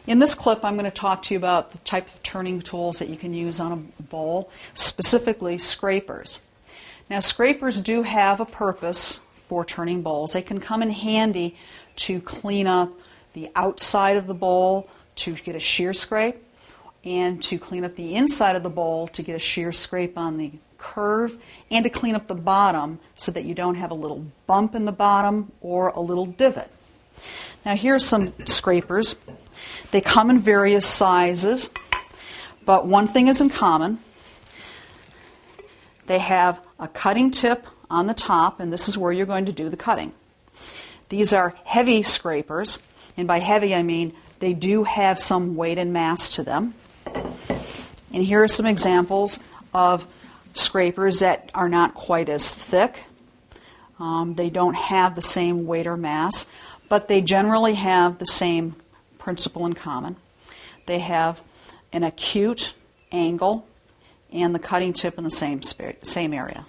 In this clip, I'm going to talk to you about the type of turning tools that you can use on a bowl, specifically scrapers. Now, scrapers do have a purpose for turning bowls. They can come in handy to clean up the outside of the bowl to get a shear scrape, and to clean up the inside of the bowl to get a shear scrape on the curve, and to clean up the bottom so that you don't have a little bump in the bottom or a little divot. Now, here's some scrapers. They come in various sizes, but one thing is in common. They have a cutting tip on the top, and this is where you're going to do the cutting. These are heavy scrapers, and by heavy I mean they do have some weight and mass to them. And here are some examples of scrapers that are not quite as thick. They don't have the same weight or mass, but they generally have the same principle in common. They have an acute angle and the cutting tip in the same area.